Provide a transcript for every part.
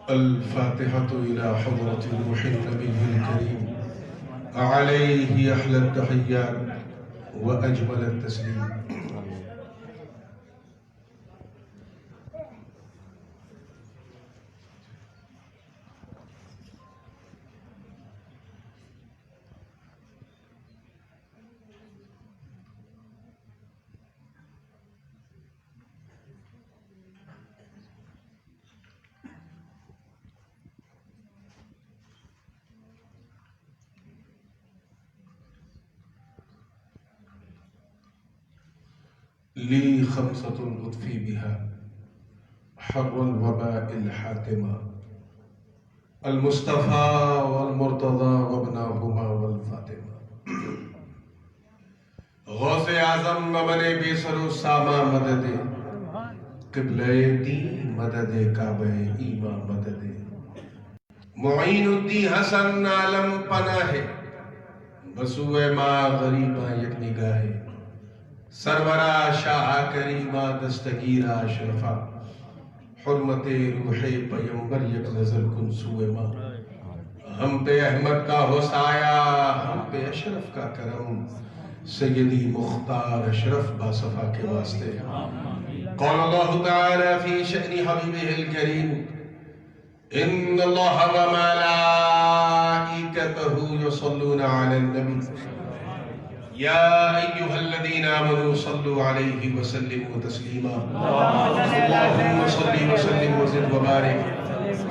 الفاتحة إلى حضرة روح النبي الكريم عليه أحلى التحيات وأجمل التسليم. لي خمسة أطفي بها حر الوباء الحاتمة، المصطفى والمرتضى وابناهما والفاطمة. غوث اعظم ممن بی سر و ساما مدد، قبلہ دین مدد کعبہ ایمان مدد، معین الدین حسن عالم پناہ، بسوئے ماں غریبہ یک نگاہ، سرورہ شاہ کریمہ دستگیرہ اشرفہ، حرمت روح پیمبر یک نظر کن سوئے ماں. ہم پہ احمد کا ہو سایہ، ہم پہ اشرف کا کرم، سیدی مختار اشرف باصفا کے واسطے. قال اللہ تعالی فی شأن حبیبہ الکریم ان اللہ و ملائکتہ یصلون علی النبی یا ایہا الذین آمنوا صلوا علیہ وسلموا تسلیما. اللہم صلی وسلم وزد وبارک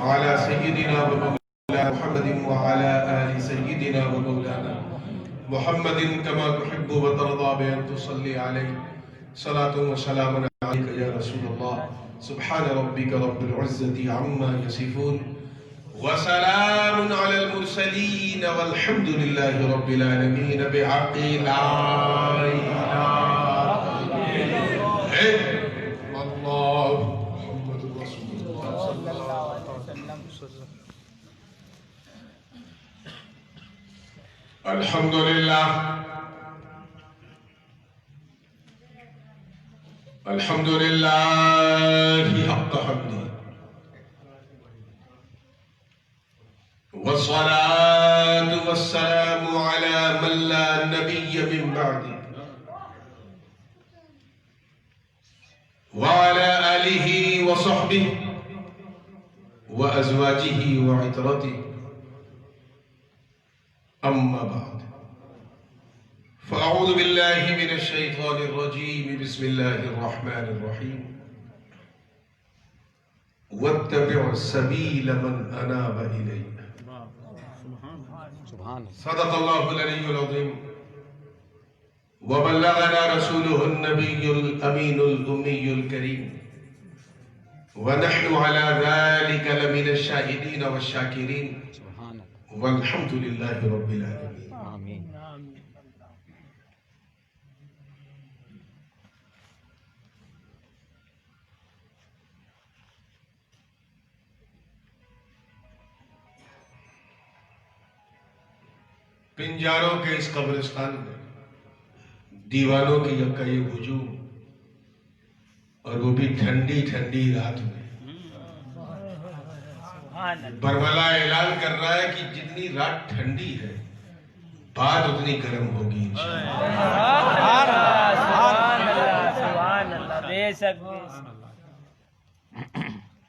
علی سیدنا و مولانا محمد وعلی آل سیدنا و مولانا محمد کما تحب و ترضى بأن تصلی علیہ. صلاة و سلام علیک یا رسول اللہ. سبحان ربک رب العزة عما یصفون وسلام على المرسلين والحمد لله رب العالمين بحق لا إله إلا الله محمد رسول الله صلى الله عليه وسلم. الحمد لله الحمد لله حق حمده والصلاة والسلام على من لا نبي من بعده وعلى آله وصحبه وأزواجه وعترته. أما بعد فأعوذ بالله من الشيطان الرجيم. بسم الله الرحمن الرحيم. واتبع سبيل من أناب إلي. صدق الله العلي العظيم وبلغنا رسوله النبي الأمين الأمي الكريم ونحن على ذلك لمن الشاهدين والشاكرين والحمد لله رب العالمين. آمين. پنجاروں کے اس قبرستان میں دیوانوں کی یکائی ہجوم، اور وہ بھی ٹھنڈی ٹھنڈی رات میں. برملا اعلان کر رہا ہے کہ جتنی رات ٹھنڈی ہے بات اتنی گرم ہوگی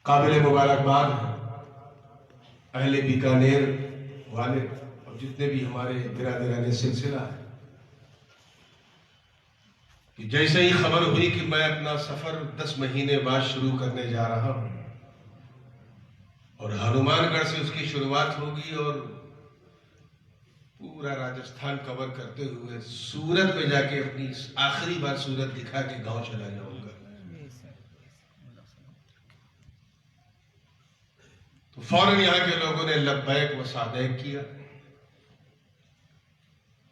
قابل مبارکباد اہل بیکانیر والے اور جتنے بھی ہمارے برادران سلسلہ ہے کہ جیسے ہی خبر ہوئی کہ میں اپنا سفر 10 مہینے بعد شروع کرنے جا رہا ہوں اور ہنومان گڑھ سے اس کی شروعات ہوگی اور پورا راجستھان کور کرتے ہوئے سورت میں جا کے اپنی آخری بار سورت دکھا کے گاؤں چلا جاؤں گا، تو فوراً یہاں کے لوگوں نے لبیک و سعدیک کیا.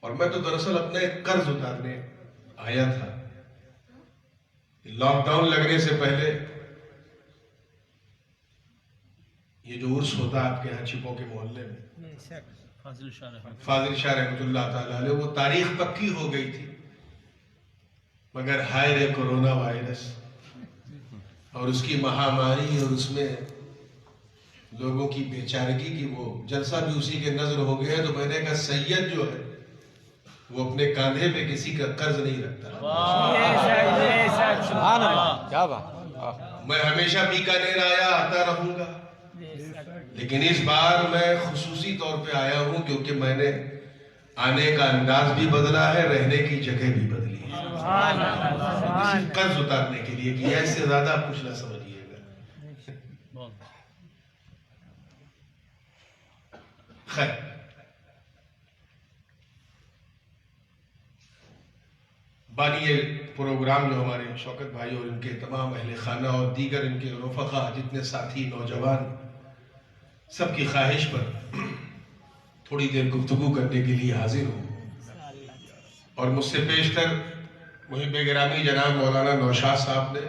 اور میں تو دراصل اپنا ایک قرض اتارنے آیا تھا. لاک ڈاؤن لگنے سے پہلے یہ جو عرس ہوتا آپ کے یہاں چھپوں کے محلے میں، فاضل شاہ رحمۃ اللہ تعالیٰ علیہ، وہ تاریخ پکی ہو گئی تھی، مگر ہائے رے کورونا وائرس اور اس کی مہاماری اور اس میں لوگوں کی بیچارگی کی وہ جلسہ بھی اسی کے نظر ہو گیا. تو میں نے کہا سید جو ہے وہ اپنے کاندھے پہ کسی کا قرض نہیں رکھتا. سبحان اللہ، کیا بات. میں ہمیشہ بیکانیر آتا رہوں گا، لیکن اس بار میں خصوصی طور پہ آیا ہوں کیونکہ میں نے آنے کا انداز بھی بدلا ہے، رہنے کی جگہ بھی بدلی ہے. کسی قرض اتارنے کے لیے کہ اس سے زیادہ آپ کچھ نہ سمجھیے گا. خیر، بانی یہ پروگرام جو ہمارے شوکت بھائی اور ان کے تمام اہل خانہ اور دیگر ان کے رفقا جتنے ساتھی نوجوان سب کی خواہش پر تھوڑی دیر گفتگو کرنے کے لیے حاضر ہوں. اور مجھ سے پیشتر محب گرامی جناب مولانا نوشاد صاحب نے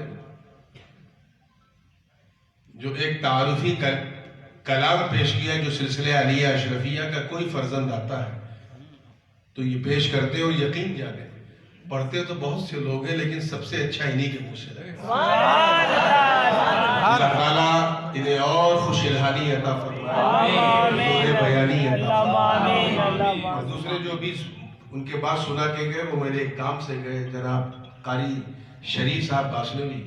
جو ایک تعارفی کلام پیش کیا جو سلسلہ علیہ اشرفیہ کا کوئی فرزند آتا ہے تو یہ پیش کرتے اور یقین جانے پڑھتے تو بہت سے لوگ ہیں لیکن سب سے اچھا انہی کے منہ سے لگے. اللہ تعالیٰ انہیں اور خوش الحانی عطا فرمائے، بیانی عطا فرمائے. اور دوسرے جو بھی ان کے بعد سنا کے گئے وہ میرے ایک کام سے گئے، جناب قاری شریف صاحب باسنوی،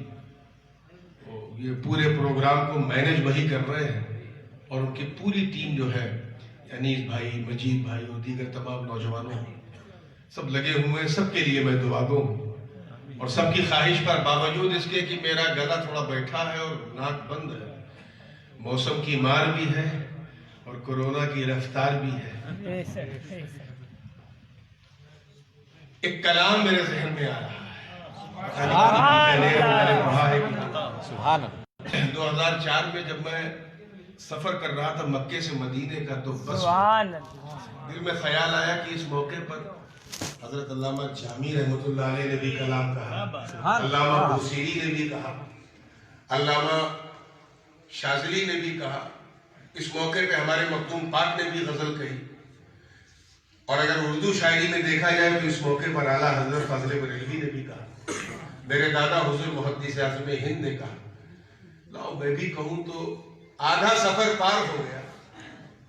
یہ پورے پروگرام کو مینج وہی کر رہے ہیں اور ان کی پوری ٹیم جو ہے انیس بھائی، مجید بھائی اور دیگر تمام نوجوانوں سب لگے ہوئے ہیں. سب کے لیے میں دعا گو ہوں اور سب کی خواہش پر باوجود اس کے کہ میرا گلا تھوڑا بیٹھا ہے اور ناک بند ہے، موسم کی مار بھی ہے اور کورونا کی رفتار بھی ہے، ایک کلام میرے ذہن میں آ رہا ہے. سبحان اللہ. 2004 میں جب میں سفر کر رہا تھا مکے سے مدینے کا تو بس دل میں خیال آیا کہ اس موقع پر حضرت علامہ جامی رحمۃ اللہ علیہ نے بھی کلام کہا، علامہ بوسیری نے بھی کہا، علامہ شاذلی نے بھی کہا. اس موقع پہ ہمارے مختوم پاک نے بھی غزل کہی. اور اگر اردو شاعری میں دیکھا جائے تو اس موقع پر اعلیٰ حضرت فاضل بریلوی نے بھی کہا، میرے دادا حضور محدث اعظم ہند نے کہا. لاؤ میں بھی کہوں تو آدھا سفر پار ہو گیا،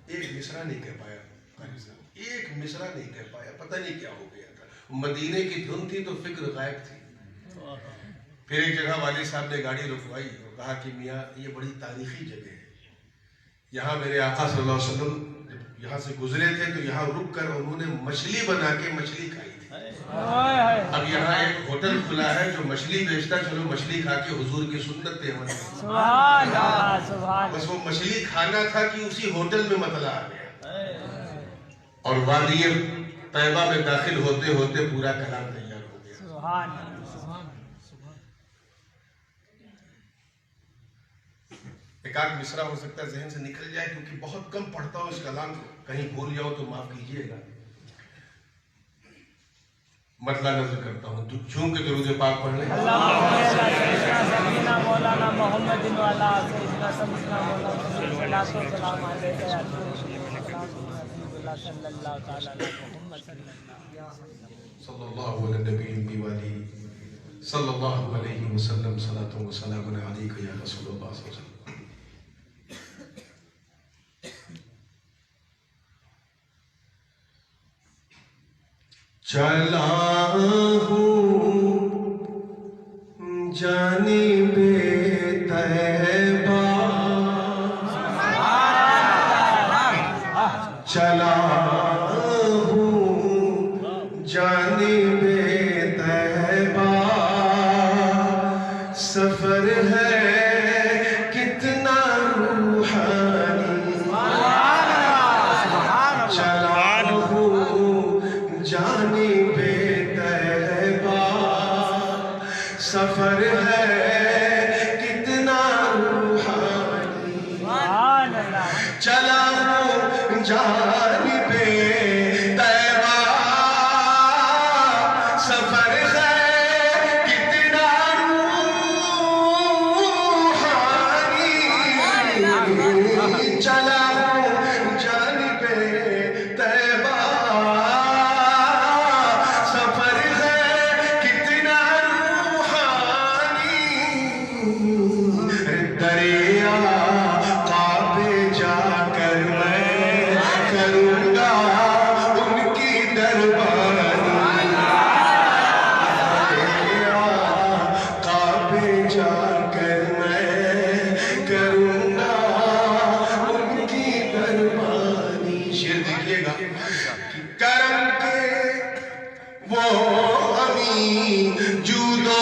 ایک مصرع نہیں کہہ پایا، ایک مصرع نہیں کہہ پایا، پتہ نہیں کیا ہو گیا تھا. مدینے کی دھن تھی تو فکر غائب تھی. پھر ایک جگہ والد صاحب نے گاڑی رکوائی اور کہا کہ میاں یہ بڑی تاریخی جگہ ہے، یہاں میرے آقا صلی اللہ علیہ وسلم یہاں سے گزرے تھے تو یہاں رک کر انہوں نے مچھلی بنا کے مچھلی کھائی تھی. اب یہاں ایک ہوٹل کھلا ہے جو مچھلی بیچتا، چلو مچھلی کھا کے حضور کی سنت پہ عمل کریں. بس وہ مچھلی کھانا تھا کہ اسی ہوٹل میں مطلع آ گیا اور وادی طیبہ میں داخل ہوتے ہوتے پورا کلام تیار ہو گیا. ایک آدھ مصرع ہو سکتا ہے ذہن سے نکل جائے کیونکہ بہت کم پڑھتا ہوں اس کلام کو، کہیں بھول جاؤ تو معاف کیجیے گا. مطلع نظر کرتا ہوں تو چونکہ درود پاک پڑھ لیں. مولانا محمد صلی اللہ علیہ نبی والی صلی اللہ علیہ وسلم صلاۃ و سلام علیک یا رسول اللہ صلی اللہ علیہ وسلم. چلا ہوں جانب طیبہ، چلا ہوں جانب طیبہ، سفر ہے کتنا روحانی، چلا ہوں جانب طیبہ، سفر ہے کتنا روحانی، چلا ہوں جانب طیبہ، سفر ہے کتنا روحانی، چلا ہوں جانب طیبہ، سفر ہے کتنا روحانی، دریا قابل وہ امی جودو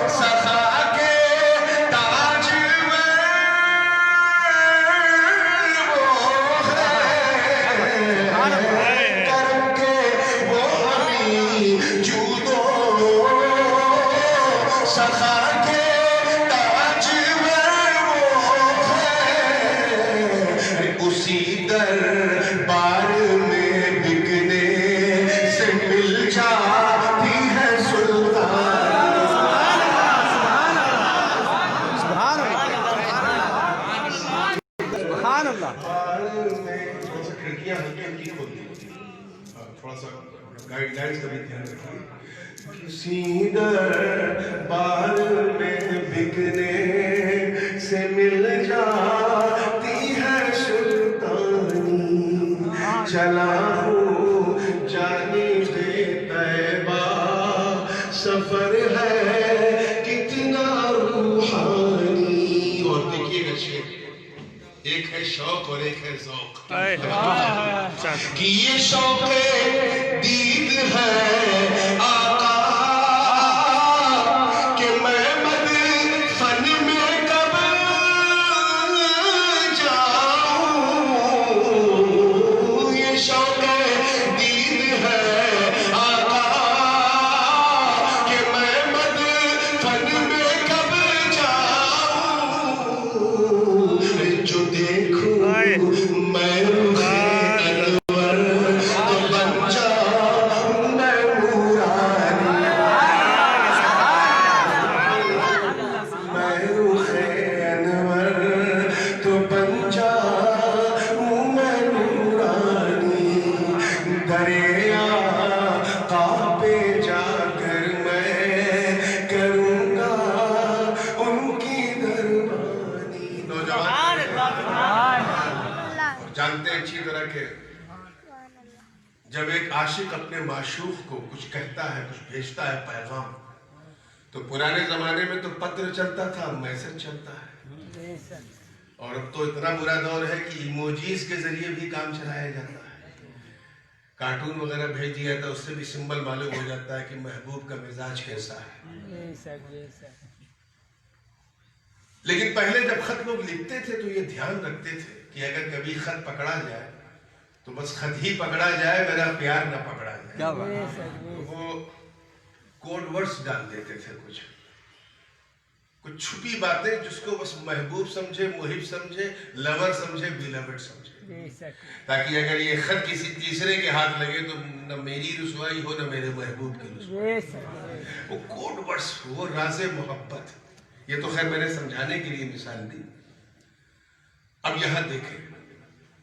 سخا کے تاج میں وہ ہے کرم کے وہ امی جودو سخا کے تاج میں وہ ہے اسی دربار میں بکنے سے مل جاتی ہے سلطان سبحان اللہ تھوڑا سا کھڑکیاں ہلکی ہلکی کھولتی ہوتی ہیں تھوڑا سا گائیڈ لائنس کا بھی دھیان رکھیے کسی دربار میں بکنے سے مل جاتی ہے سلطانی چلا ہوں جانب طیبہ سفر ہے کتنا روحانی اور دیکھیے گا شعر ایک ہے شوق اور ایک ہے ذوق کہ یہ شوق دید ہے آقا کہ میں مد فن میں کب جاؤں یہ شوق دید ہے آقا کہ میں مد فن میں کب جاؤں جو دیکھوں میں رخ انور تو بن جاؤں میں نورانی میں رخ انور تو بن جاؤں میں نورانی دریا پہ جا کر میں کروں گا ان کی دربانی نوجوان جانتے ہیں اچھی طرح کہ جب ایک عاشق اپنے معشوق کو کچھ کہتا ہے کچھ بھیجتا ہے پیغام تو پرانے زمانے میں تو پتر چلتا تھا اب میسج چلتا ہے اور اب تو اتنا برا دور ہے کہ ایموجیز کے ذریعے بھی کام چلایا جاتا ہے کارٹون وغیرہ بھیج دیا تھا اس سے بھی سمبل معلوم ہو جاتا ہے کہ محبوب کا مزاج کیسا ہے لیکن پہلے جب خط لوگ لکھتے تھے تو یہ دھیان رکھتے تھے کہ اگر کبھی خط پکڑا جائے تو بس خط ہی پکڑا جائے میرا پیار نہ پکڑا جائے کیا بات وہ کوڈ ورڈز ڈال دیتے تھے کچھ چھپی باتیں جس کو بس محبوب سمجھے محب سمجھے لور سمجھے بیلوڈ سمجھے تاکہ اگر یہ خط کسی تیسرے کے ہاتھ لگے تو نہ میری رسوائی ہو نہ میرے محبوب کی رسوائی وہ کوڈ ورڈز وہ راز محبت یہ تو خیر میں نے سمجھانے کے لیے مثال دی اب یہاں دیکھیں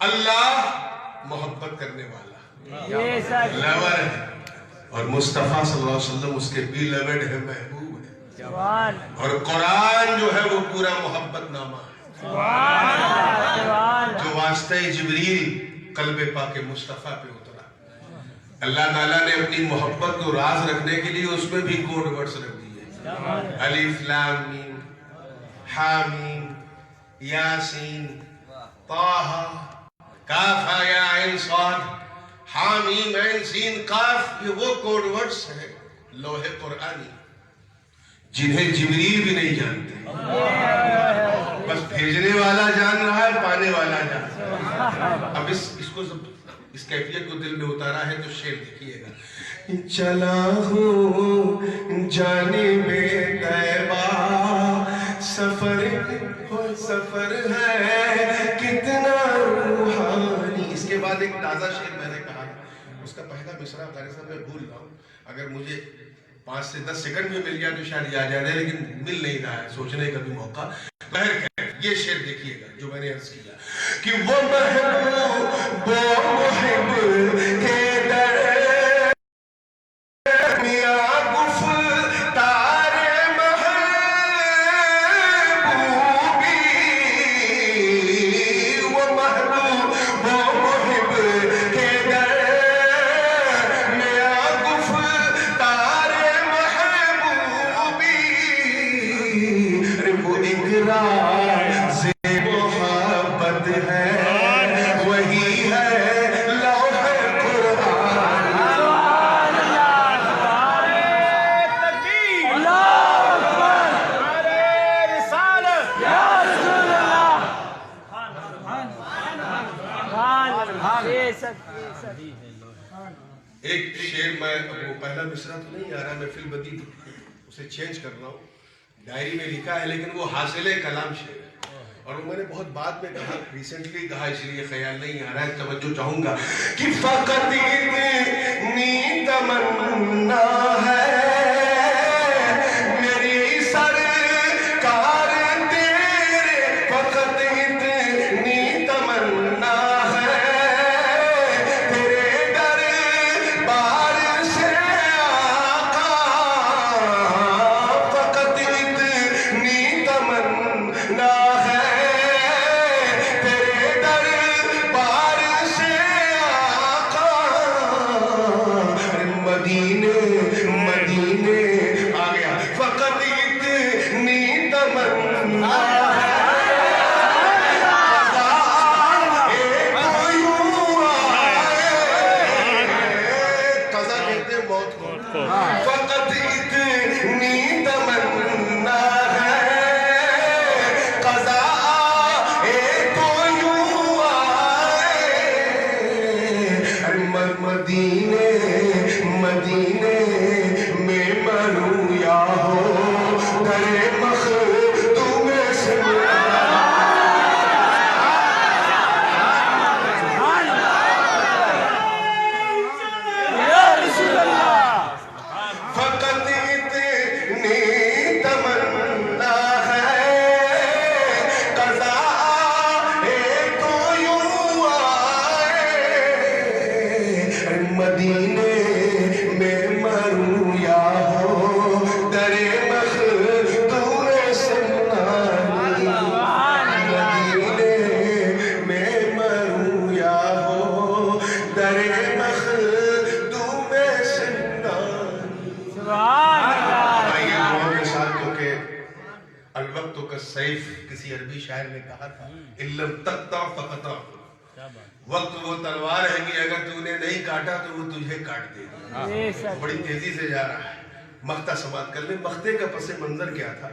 اللہ محبت کرنے والا لور ہے اور مصطفیٰ صلی اللہ علیہ وسلم اس کے بیلوڈ ہے محبوب ہے اور قرآن جو ہے وہ پورا محبت نامہ ہے جو واسطہ جبریل قلب پاک مصطفیٰ پہ اترا اللہ تعالیٰ نے اپنی محبت کو راز رکھنے کے لیے اس میں بھی کوڈ ورڈز رکھ دیے الف لام میم حامیم یاسین طہ کاف یا عین صاد حامیم عین سین قاف یہ وہ کوڈ ورڈز ہیں لوح قرآنی جنہیں جبریل بھی نہیں جانتے بس بھیجنے والا جان رہا ہے پانے والا جان رہا ہے اب اس کیفیت کو دل میں اتارا ہے تو شعر دیکھیے گا چلا ہوں جانب طیبہ سفر ہے کتنا روحانی اس کے بعد ایک تازہ شعر میں نے کہا اس کا پہلا مصرع قاری صاحب میں بھول رہا ہوں اگر مجھے 5 سے 10 سیکنڈ بھی مل گیا تو شاید یاد آ جائے لیکن مل نہیں رہا ہے سوچنے کا بھی موقع بہرکیف یہ شعر دیکھیے گا جو میں نے عرض کیا کہ وہ محبوب وہ محب کے در محبت ہے وہی ہے لوح قرآن شعر میں وہ پہلا مصرع تو نہیں آ رہا، میں فی البدی اسے چینج کر رہا ہوں، ڈائری میں لکھا ہے لیکن وہ حاصل کلام شعر ہے، اور وہ میں نے بہت بعد میں کہا، ریسنٹلی کہا، اس لیے خیال نہیں آ رہا ہے، توجہ چاہوں گا کہ فقط اتنی تمنا ہے میری سرکار تیرے، فقط اتنی تمنا ہے تیرے دربار سے آقا، فقط اتنی تمنا ہے تیرے دربار سے آقا، مدینے مدینے آ گیا، فقط اتنی تمنا قضا کہتے ہیں موت کو، فقط اتنی تمنا ہے قضا تو یوں آئے، مدینے مدینے میں مروں یا ہو در مخدوم سے فقط اتنی تمنا ہے قضا تو یوں آئے، مدینے میں مروں یا ہو در مخدوم سنانی، مدینے میں مروں یا ہو در مخدوم سنانی۔ آئیے دعاؤں کے ساتھ، کیونکہ الوقت کالسیف کسی عربی شاعر نے کہا تھا، ان لم تقطع فقطع، وقت وہ تلوار ہے کہ اگر تو نے نہیں کاٹا تو وہ تجھے کاٹ دے گی، بڑی تیزی سے جا رہا ہے، مقطع سماعت کر لیں۔ مقطع کا پس منظر کیا تھا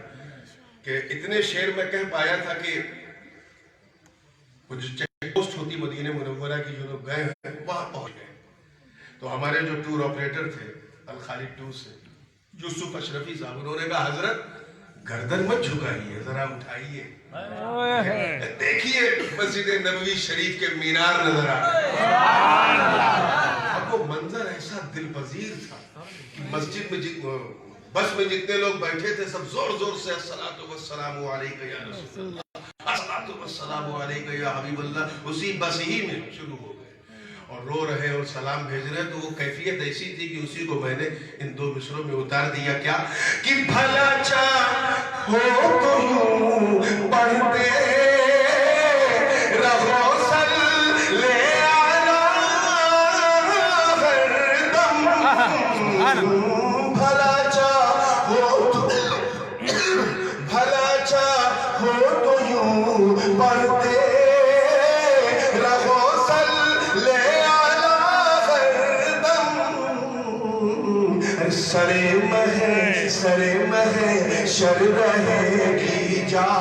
کہ اتنے شعر میں کہہ پایا تھا کہ وہ جو چیک پوسٹ ہوتی مدینہ منورہ کی، جو لوگ گئے ہیں وہاں پہنچ گئے، تو ہمارے جو ٹور آپریٹر تھے الخالد ٹور سے یوسف اشرفی صاحب، انہوں نے کہا حضرت گردن مت جھکائیے، ذرا اٹھائیے، دیکھیے مسجد نبوی شریف کے مینار نظر آ رہے ہیں۔ اب وہ منظر ایسا دل پذیر تھا کہ مسجد میں بس میں جتنے لوگ بیٹھے تھے سب زور زور سے الصلاۃ والسلام علیک یا رسول اللہ، الصلاۃ والسلام علیک یا حبیب اللہ، اسی بس ہی میں شروع ہو گئے اور رو رہے اور سلام بھیج رہے، تو وہ کیفیت ایسی تھی کہ اسی کو میں نے ان دو مصروں میں اتار دیا، کیا کہ بھلا چاہو تو یوں پڑھتے رہو صلی علی ہر دم، بھلا چاہو تو یوں پڑھتے رہو صلی علی ہر دم، سرے مہ شر رہے گی جا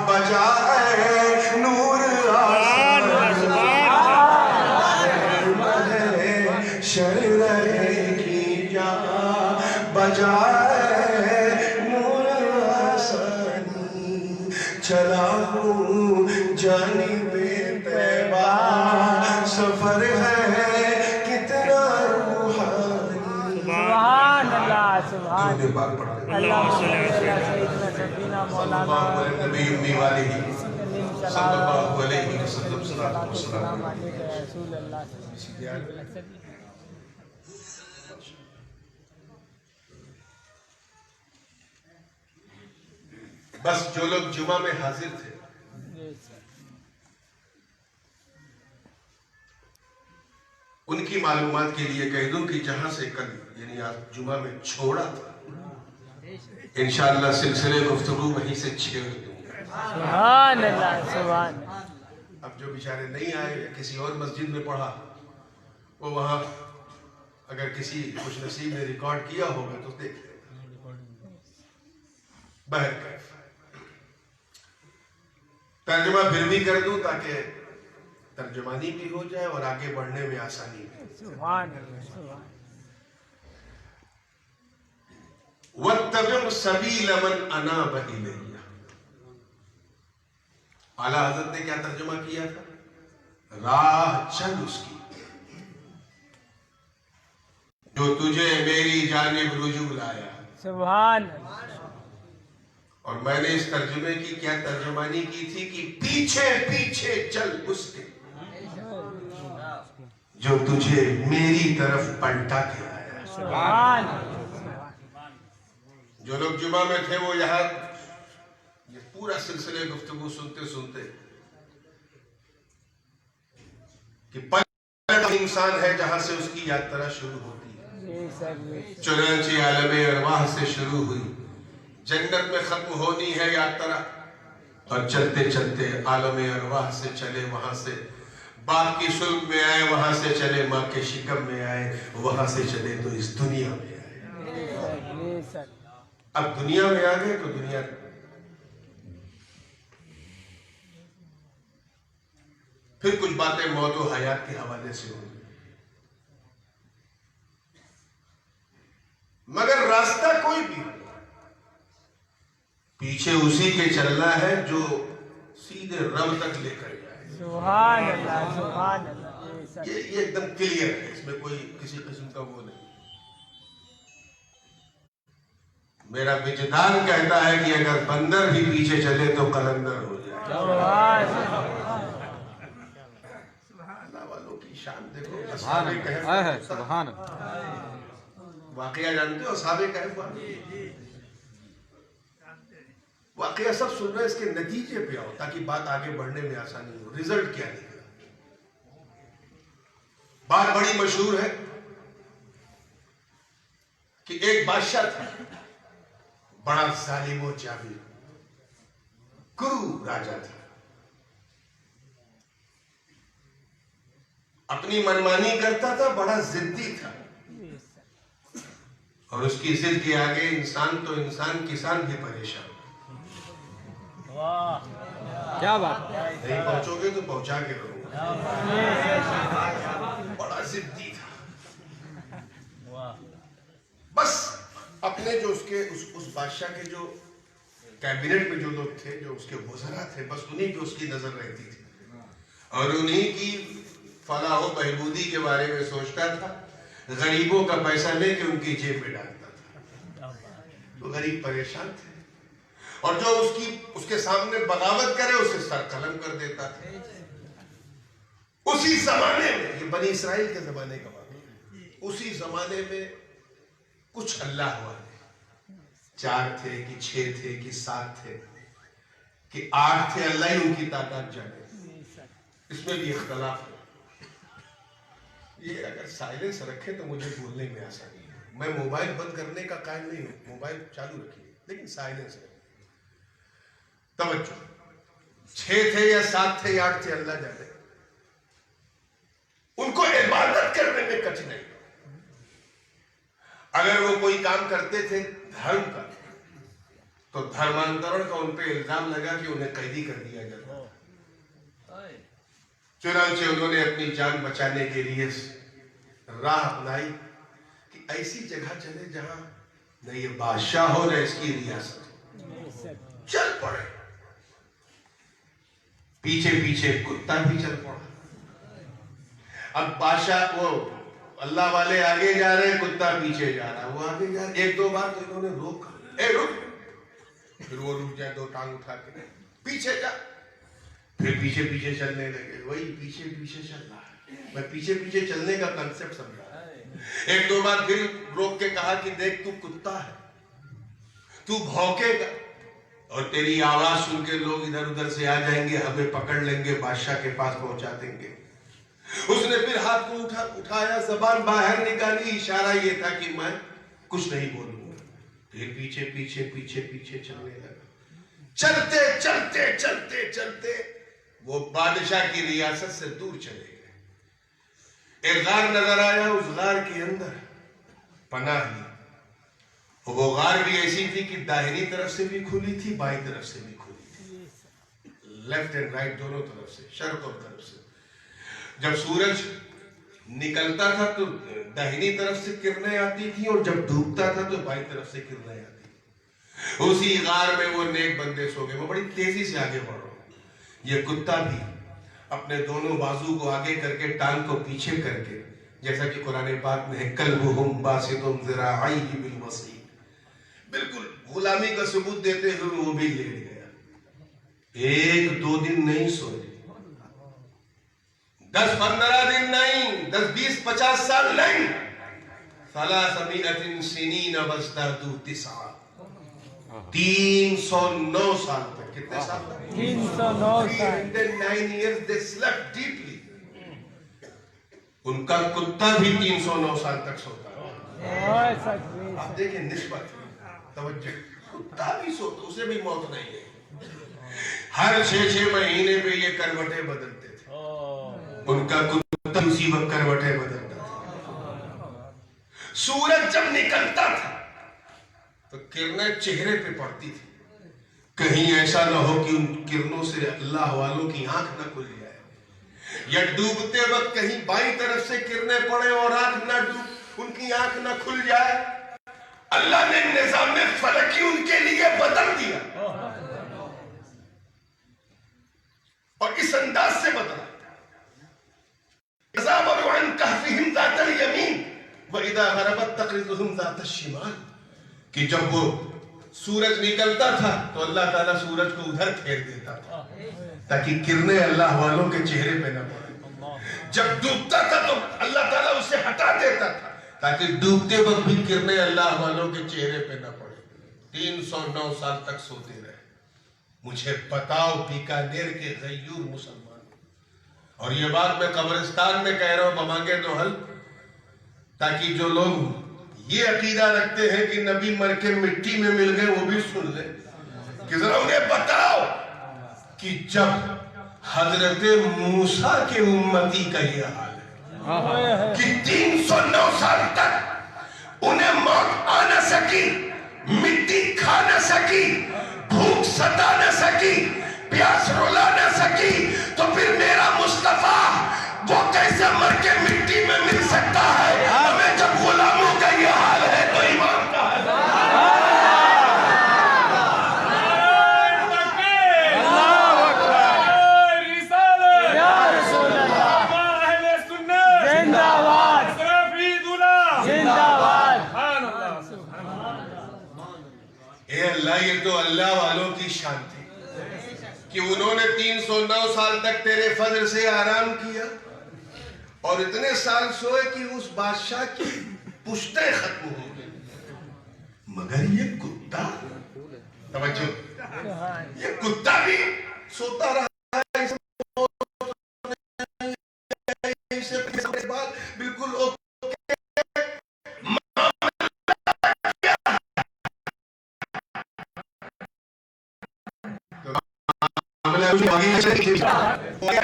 بجائے نور آسمان، شر رہے گی جا بجائے نور آسانی، چلا ہوں جانب طیبہ سفر ہے کتنا روحانی۔ سبحان اللہ، سبحان بار پڑھ دیں اللہ، سیدنا سفینہ مولانا نبی امی والے ہی صلی اللہ علیہ وسلم، صلاۃ والسلام علیہ رسول اللہ۔ بس جو لوگ جمعہ میں حاضر تھے ان کی معلومات کے لیے کہہ دوں کہ جہاں سے کل یعنی آج جمعہ میں چھوڑا تھا، انشاءاللہ سلسلے گفتگو وہیں سے چھیڑ دوں گا۔ سبحان اللہ، سبحان۔ اب جو بیچارے نہیں آئے کسی اور مسجد میں پڑھا، وہ وہاں اگر کسی خوش نصیب نے ریکارڈ کیا ہوگا تو دیکھ لیں۔ بہرکیف ترجمہ پھر بھی کر دوں تاکہ ترجمانی بھی ہو جائے اور آگے بڑھنے میں آسانی بھی۔ سبحان اللہ، سبحان۔ وَاتَّبِعْ سَبِيلَ مَنْ أَنَابَ إِلَيَّ. اعلیٰ حضرت نے کیا ترجمہ کیا تھا؟ راہ چل اس کی جو تجھے میری جانب رجوع لایا. سبحان. اور میں نے اس ترجمے کی کیا ترجمانی کی تھی کہ پیچھے پیچھے چل اس کے جو تجھے میری طرف پلٹا کے آیا. سبحان. جو لوگ جمعہ میں تھے وہ یہاں یہ پورا سلسلے گفتگو سنتے سنتے کہ پہلا انسان ہے جہاں سے اس کی یاترا شروع ہوتی ہے. چنانچہ عالم ارواح سے شروع ہوئی، جنت میں ختم ہونی ہے یاترا، اور چلتے چلتے عالم ارواح سے چلے، وہاں سے باپ کی صلب میں آئے، وہاں سے چلے ماں کے شکم میں آئے، وہاں سے چلے تو اس دنیا میں آئے. اب دنیا میں آ گئے تو دنیا پھر کچھ باتیں موت و حیات کے حوالے سے ہوں گی، مگر راستہ کوئی بھی پیچھے اسی کے چلنا ہے جو سیدھے رب تک لے کر جائے. سبحان اللہ. سبحان اللہ. یہ ایک دم کلیئر ہے، اس میں کوئی کسی قسم کا وہ نہیں. میرا وجدان کہتا ہے کہ اگر بندر بھی پیچھے چلے تو قلندر ہو جائے. اللہ والوں کی شان دیکھو. اصحاب کہف واقعہ جانتے ہو؟ اصحاب کہف واقعہ سب سن رہے، اس کے نتیجے پہ آؤ تاکہ بات آگے بڑھنے میں آسانی ہو. رزلٹ کیا نکلا؟ بات بڑی مشہور ہے کہ ایک بادشاہ تھا، بڑا ظالم و جابر، کرو راجا تھا، اپنی منمانی کرتا تھا، بڑا ضدی تھا، اور اس کی ضد کے آگے انسان تو انسان، کسان بھی پریشان. کیا بات. نہیں پہنچو گے تو پہنچا کے رہو. بڑا ضدی تھا، بس اپنے جو اس بادشاہ کے جو کیبنٹ میں جو لوگ تھے، جو اس کے وزراء تھے، بس انہیں پہ اس کی نظر رہتی تھی، اور انہیں کی فلاح و بہبودی کے بارے میں سوچتا تھا. غریبوں کا پیسہ لے کے ان کی جیب میں ڈالتا تھا. تو غریب پریشان تھے، اور جو اس کے سامنے بغاوت کرے اسے سر قلم کر دیتا تھا. اسی زمانے میں، یہ بنی اسرائیل کے زمانے کا بات ہے، اسی زمانے میں کچھ اللہ والے 4 تھے کہ 6 تھے کہ 7 تھے کہ 8 تھے، اللہ ہی ان کی تعداد جانے. اس میں بھی اختلاف ہے. یہ اگر سائلنس رکھے تو مجھے بولنے میں آسانی ہے. میں موبائل بند کرنے کا قائل نہیں ہوں، موبائل چالو رکھیے لیکن سائلنس رکھیے. توجہ، 6 تھے یا 7 تھے یا 8 تھے، اللہ جانے. ان کو عبادت کرنے میں کچھ نہیں. اگر وہ کوئی کام کرتے تھے دھرم کا تو دھرمانترن کا ان پہ الزام لگا کہ انہیں قیدی کر دیا جاتا. چنانچہ انہوں نے اپنی جان بچانے کے لیے راہ اپنائی کہ ایسی جگہ چلے جہاں نہ یہ بادشاہ ہو نہ اس کی ریاست ہو. چل پڑے، پیچھے پیچھے کتا بھی چل پڑا. اب بادشاہ وہ اللہ والے آگے جا رہے، کتا پیچھے جا رہا، وہ آگے جا رہا. 1-2 بار تو انہوں نے روکا، اے رک، پھر وہ رک جائے، 2 ٹانگ اٹھا کے پیچھے جا، پھر پیچھے پیچھے چلنے لگے. وہی پیچھے پیچھے چل رہا ہے. میں پیچھے پیچھے چلنے کا کنسپٹ سمجھا. 1-2 بار پھر روک کے کہا کہ دیکھ تو کتا ہے، تو بھونکے گا اور تیری آواز سن کے لوگ ادھر ادھر سے آ جائیں گے، ہمیں پکڑ لیں گے، بادشاہ کے پاس پہنچا دیں گے. اس نے پھر ہاتھ کو اٹھایا، زبان باہر نکالی، اشارہ یہ تھا کہ میں کچھ نہیں بولوں گا. پھر پیچھے پیچھے پیچھے پیچھے چلنے لگا. چلتے چلتے چلتے چلتے وہ بادشاہ کی ریاست سے دور چلے گئے. ایک غار نظر آیا، اس غار کے اندر پناہ لی. وہ غار بھی ایسی تھی کہ داہنی طرف سے بھی کھلی تھی، بائیں طرف سے بھی کھلی تھی، لیفٹ اینڈ رائٹ دونوں طرف سے، شرق اور غرب سے. جب سورج نکلتا تھا تو داہنی طرف سے کرنیں آتی تھی اور جب ڈوبتا تھا تو بائیں طرف سے کرنیں آتی تھی. اسی غار میں وہ نیک بندے سو گئے. میں بڑی تیزی سے آگے بڑھ رہا ہوں. یہ کتا بھی اپنے دونوں بازو کو آگے کر کے ٹانگ کو پیچھے کر کے, جیسا کہ قرآن پاک میں ہے کلبہم باسط ذراعیہ بالوصید, بالکل غلامی کا ثبوت دیتے ہوئے وہ بھی لیٹ گیا. 1-2 دن نہیں سوئے, 10-15 دن نہیں, 10-20-50 سال نہیں, 300 سنین وازدادوا 9. 309 سال تک. کتنے سال تک؟ 309 سال. 309 years they slept deeply. ان کا کتا بھی 309 سال تک سوتا ہے. آپ دیکھیں نسبت, توجہ, کتا بھی سوتا, اسے بھی موت نہیں ہے. ہر 6 مہینے پہ یہ کروٹیں بدلتے تھے. ان کا کتا اسی وقت کروٹیں بدلتا تھا. سورج جب نکلتا تھا تو کرنیں چہرے پہ پڑتی تھی. کہیں ایسا نہ ہو کہ ان کرنوں سے اللہ والوں کی آنکھ نہ کھل جائے, یا ڈوبتے وقت کہیں بائیں طرف سے کرنیں پڑے اور آنکھ نہ ڈوب, ان کی آنکھ نہ کھل جائے. اللہ نے نظام فلکی ان کے لیے بدل دیا, اور اس انداز سے بدلا. تزاوروا عن كهفهم ذات اليمين واذا غربت تقرضهم ذات الشمال, کہ جب وہ سورج نکلتا تھا تو اللہ تعالیٰ سورج کو ادھر پھیر دیتا تھا تاکہ کرنیں اللہ والوں کے چہرے پہ نہ پڑے. جب ڈوبتا تھا تو اللہ تعالیٰ اسے ہٹا دیتا تھا تاکہ ڈوبتے وقت بھی کرنیں اللہ والوں کے چہرے پہ نہ پڑے. 309 سال تک سوتے رہے. مجھے بتاؤ بیکانیر کے غیور مسلمان, اور یہ بات میں قبرستان میں کہہ رہا ہوں, بمانگے تو حل, تاکہ جو لوگ یہ عقیدہ رکھتے ہیں کہ نبی مر کے مٹی میں مل گئے وہ بھی سن لیں, کہ ذرا انہیں بتاؤ کہ جب حضرت موسیٰ کے امتی کا یہ حال ہے کہ 309 سال تک انہیں موت آ نہ سکی, مٹی کھا نہ سکی, بھوک ستا نہ سکی, پیاس رلا نہ سکی, تو پھر میرا مصطفیٰ وہ کیسے مر کے مٹی میں مل سکتا ہے؟ ہمیں جب غلاموں کا یہ حال ہے تو ایمان کا حال اے اللہ, یہ تو اللہ والوں کی شان تھی کہ انہوں نے 309 سال تک تیرے فضل سے آرام کیا, اور اتنے سال سوئے کہ اس بادشاہ کی پشتیں ختم ہو گئی. مگر یہ کتا, توجہ, یہ کتا بھی سوتا رہا ہے. بالکل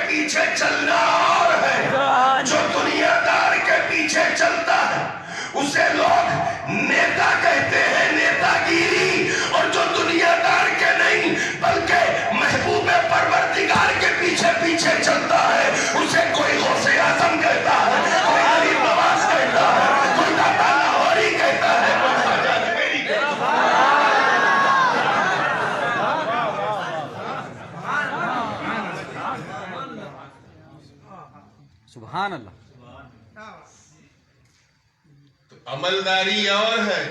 پیچھے چلنا اور ہے. جو دنیا دار کے پیچھے چلتا ہے اسے لوگ نیتا کہتے ہیں, نیتا گیری. اور جو دنیا دار کے نہیں بلکہ محبوب پروردگار کے پیچھے پیچھے چلتا ہے اسے کوئی غوث اعظم کہتا ہے, کوئی غریب نواز کہتا ہے, کوئی داتا لاہوری کہتا ہے, کوئی خواجہ جبیری کہتا ہے. سبحان اللہ. تو عملداری اور ہے,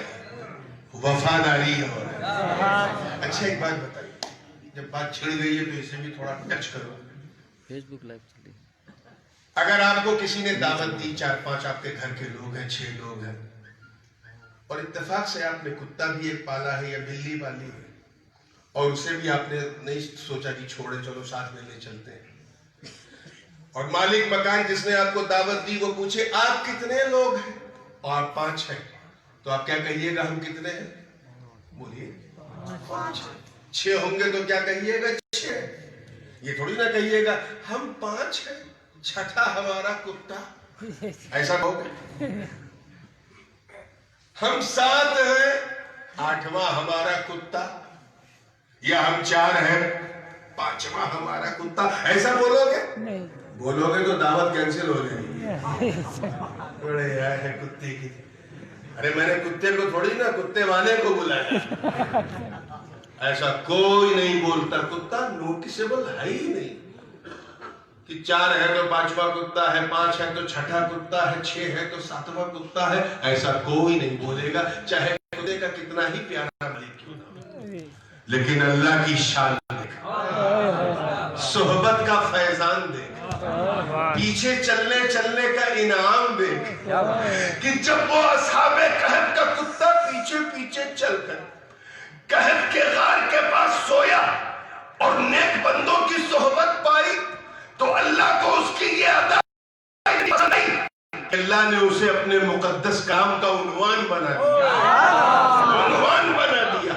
وفاداری اور ہے. اچھا ایک بات بتائیے, جب بات چھڑ گئی ہے تو اسے بھی تھوڑا ٹچ کرو. فیس بک لائیو چل رہی ہے. اگر آپ کو کسی نے دعوت دی, 4-5 آپ کے گھر کے لوگ ہیں, 6 لوگ ہیں, اور اتفاق سے آپ نے کتا بھی ایک پالا ہے یا بلی پالی ہے, اور اسے بھی آپ نے نہیں سوچا کہ چھوڑے چلو ساتھ میں لے چلتے ہیں, اور مالک مکان جس نے آپ کو دعوت دی وہ پوچھے آپ کتنے لوگ ہیں, اور آپ 5 ہیں, تو آپ کیا کہیے گا, ہم کتنے ہیں؟ بولیے 5 ہیں. 6 ہوں گے تو کیا کہیے گا, 6. یہ تھوڑی نہ کہیے گا ہم 5 ہیں, 6واں ہمارا کتا, ایسا کہو گے. ہم 7 ہیں, 8واں ہمارا کتا, یا ہم 4 ہیں, 5واں ہمارا کتا, ایسا بولو گے؟ نہیں. بولو گے تو دعوت کینسل ہو جائے گی. بڑے آئے ہیں کتے کی. ارے میں نے کتے کو تھوڑی نا کتے والے کو بلایا. ایسا کوئی نہیں بولتا. کتا نوٹسیبل ہے ہی نہیں کہ 4 ہے تو 5واں کتا ہے, 5 ہے تو 6ٹھا کتا ہے, 6 ہے تو 7واں کتا ہے. ایسا کوئی نہیں بولے گا, چاہے کتے کا کتنا ہی پیارا مالک کیوں نہ ہو. لیکن اللہ کی شان دیکھا, صحبت کا فیضان دیکھا, پیچھے چلنے کا انعام دیکھا کہ جب وہ اصحاب کہف کا کتا پیچھے پیچھے چل کر کہف کے غار کے پاس سویا اور نیک بندوں کی صحبت پائی تو اللہ کو اس کی یہ عطا پسند نہیں. اللہ نے اسے اپنے مقدس کام کا عنوان بنا دیا,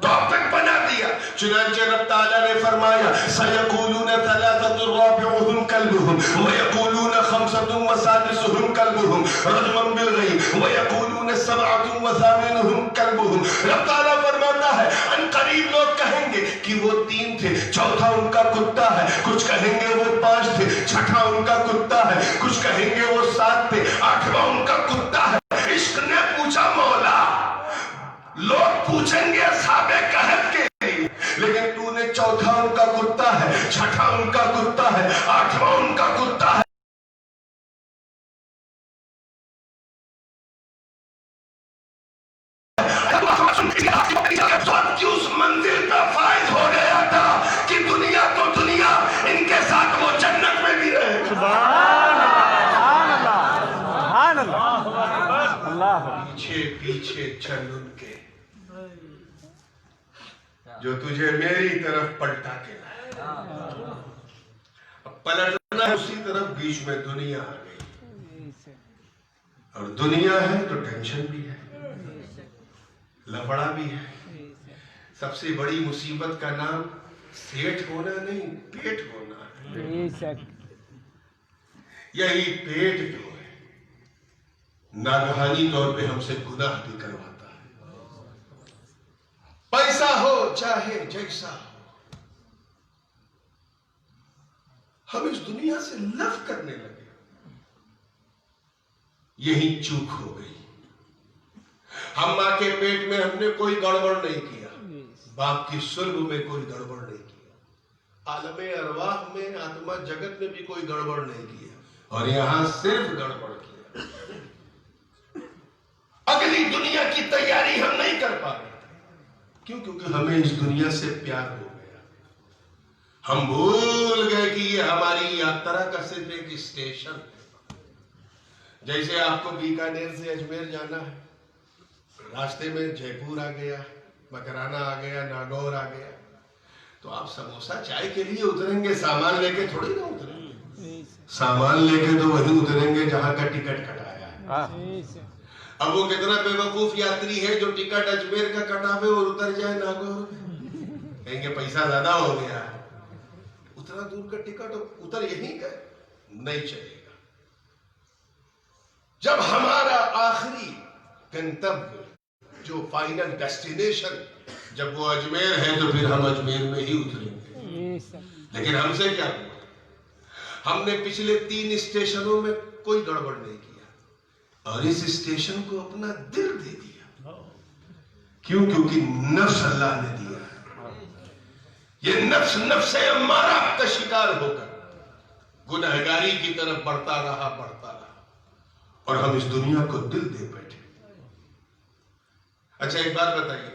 ٹاپک بنا دیا. چنانچہ رب تعالیٰ نے فرمایا سَيَقُولُونَ ثَلَاثَةٌ رَابِعُهُمْ كَلْبُهُمْ وَيَقُولُونَ خَمْسَةٌ وَسَادِسُهُمْ كَلْبُهُمْ رَجْمًا بِالْغَيْبِ وَيَقُولُونَ سَبْعَةٌ وَثَامِنُهُمْ كَلْبُهُمْ. رب تعالیٰ فرماتا ہے ان قریب لوگ کہیں گے کہ وہ 3 تھے, چوتھا ان کا کتا ہے. کچھ کہیں گے وہ 5 تھے, چھٹا ان کا کتا ہے. کچھ کہیں گے وہ 7 تھے, 8واں ان کا کتا ہے. عشق نے پوچھا مولا, لوگ پوچھیں گے اصحاب کہف کے, لیکن تو نے چوتھا ان کا کتا ہے, چھٹا ان کا کتا ہے, 8واں ان کا کتا ہے. کی اس منزل پہ فائد ہو گیا تھا کہ دنیا تو دنیا, ان کے ساتھ وہ جنت میں بھی رہے. پیچھے پیچھے چل ان کے جو تجھے میری طرف پلٹا کے لائے. اب پلٹنا اسی طرف, بیچ میں دنیا آ گئی, اور دنیا ہے تو ٹینشن بھی ہے, لفڑا بھی ہے. سب سے بڑی مصیبت کا نام سیٹھ ہونا نہیں, پیٹ ہونا ہے. یہی پیٹ جو ہے ناگہانی طور پہ ہم سے گناہ بھی کرواتا ہے. پیسہ ہو چاہے جیسا ہو, ہم اس دنیا سے لف کرنے لگے. یہی چوک ہو گئی. ہم ماں کے پیٹ میں ہم نے کوئی گڑبڑ نہیں کیا, باپ کی صلب میں کوئی گڑبڑ نہیں کیا, عالم ارواح میں آتما جگت میں بھی کوئی گڑبڑ نہیں کیا, اور یہاں صرف گڑبڑ کیا. اگلی دنیا کی تیاری ہم نہیں کر پا رہے. کیوں؟ کیونکہ ہمیں اس دنیا سے پیار ہو گیا. ہم بھول گئے کہ یہ ہماری یاترا کا صرف ایک اسٹیشن ہے. جیسے آپ کو بیکانیر سے اجمیر جانا ہے, راستے میں جے پور آ گیا, مکرانہ آ گیا, ناگور آ گیا, تو آپ سموسا چائے کے لیے اتریں گے, سامان لے کے تھوڑی نہ اتریں گے. سامان لے کے تو وہیں اتریں گے جہاں کا ٹکٹ کٹایا ہے. اب وہ کتنا بے وقوف یاتری ہے جو ٹکٹ اجمیر کا کٹاوے اور اتر جائے ناگور, کہیں گے پیسہ زیادہ ہو گیا, اتنا دور کا ٹکٹ اتر یہیں گئے, نہیں چلے گا. جب ہمارا آخری گنتویہ جو فائنل ڈیسٹینیشن جب وہ اجمیر ہے تو پھر ہم اجمیر میں ہی اتریں گے. لیکن ہم سے کیا ہوا؟ ہم نے پچھلے 3 اسٹیشنوں میں کوئی گڑبڑ نہیں کیا, اور اس اسٹیشن کو اپنا دل دے دیا. کیوں؟ کیونکہ نفس اللہ نے دیا ہے. یہ نفس امارہ کا شکار ہو کر گنہگاری کی طرف بڑھتا رہا, اور ہم اس دنیا کو دل دے بیٹھے. اچھا ایک بات بتائیے,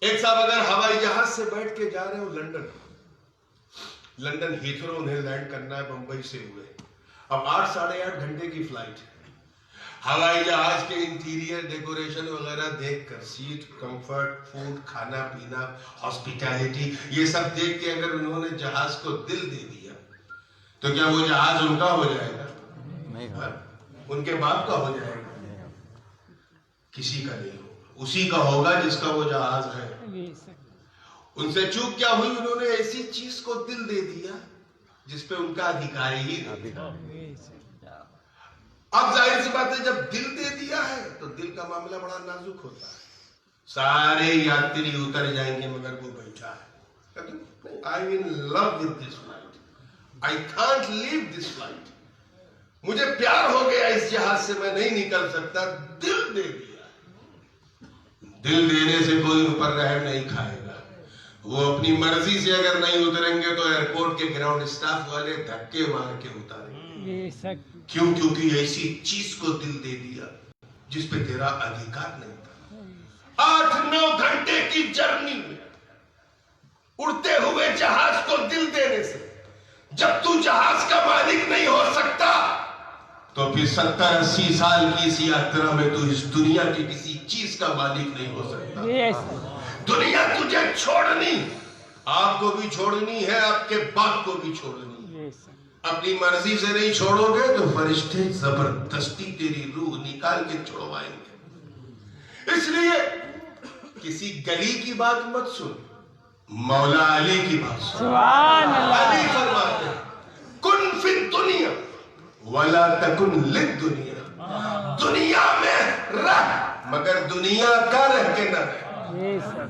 ایک صاحب اگر ہوائی جہاز سے بیٹھ کے جا رہے ہو لندن ہیتھرو انہیں لینڈ کرنا ہے, بمبئی سے ہوئے, اب 8 ساڑھے 8 گھنٹے کی فلائٹ ہے. ہوائی جہاز کے انٹیریئر ڈیکوریشن وغیرہ دیکھ کر, سیٹ, کمفرٹ, فوڈ, کھانا پینا, ہاسپیٹیلٹی, یہ سب دیکھ کے اگر انہوں نے جہاز کو دل دے دیا تو کیا وہ جہاز ان کا ہو جائے گا؟ ان کے باپ کا ہو جائے گا؟ کسی کا نہیں ہوگا, اسی کا ہوگا جس کا وہ جہاز ہے. ان سے چوک کیا ہوئی؟ انہوں نے ایسی چیز کو دل دے دیا جس پہ ان کا ادھیکار ہی نہیں. اب ظاہر سی بات ہے جب دل دے دیا ہے تو دل کا معاملہ بڑا نازک ہوتا ہے. سارے یاتری اتر جائیں گے مگر وہ بیٹھا ہے. I'm in love with this flight. I can't leave this flight. مجھے پیار ہو گیا اس جہاز سے، میں نہیں نکل سکتا. دل دے دیا. دل دینے سے کوئی اوپر رحم نہیں کھائے گا. وہ اپنی مرضی سے اگر نہیں اتریں گے تو ایئرپورٹ کے گراؤنڈ اسٹاف والے دھکے مار کے اتاریں گے. کیوں؟ کیونکہ ایسی چیز کو دل دے دیا جس پہ تیرا ادھیکار نہیں تھا. 8-9 گھنٹے کی جرنی میں اڑتے ہوئے جہاز کو دل دینے سے جب تو جہاز کا مالک نہیں ہو سکتا تو پھر 70-80 سال کی اس یاترا میں تو اس دنیا کی کسی چیز کا مالک نہیں ہو سکتا. دنیا تجھے چھوڑنی، آپ کو بھی چھوڑنی ہے، آپ کے باپ کو بھی چھوڑنی ہے. اپنی مرضی سے نہیں چھوڑو گے تو فرشتے زبردستی تیری روح نکال کے چھوڑوائیں گے. اس لیے کسی گلی کی بات مت سن، مولا علی کی بات سن. علی فرماتے ہیں کن فی الدنیا ولا تکن للدنیا. دنیا میں رہ مگر دنیا کا رہ کے نہ رہ.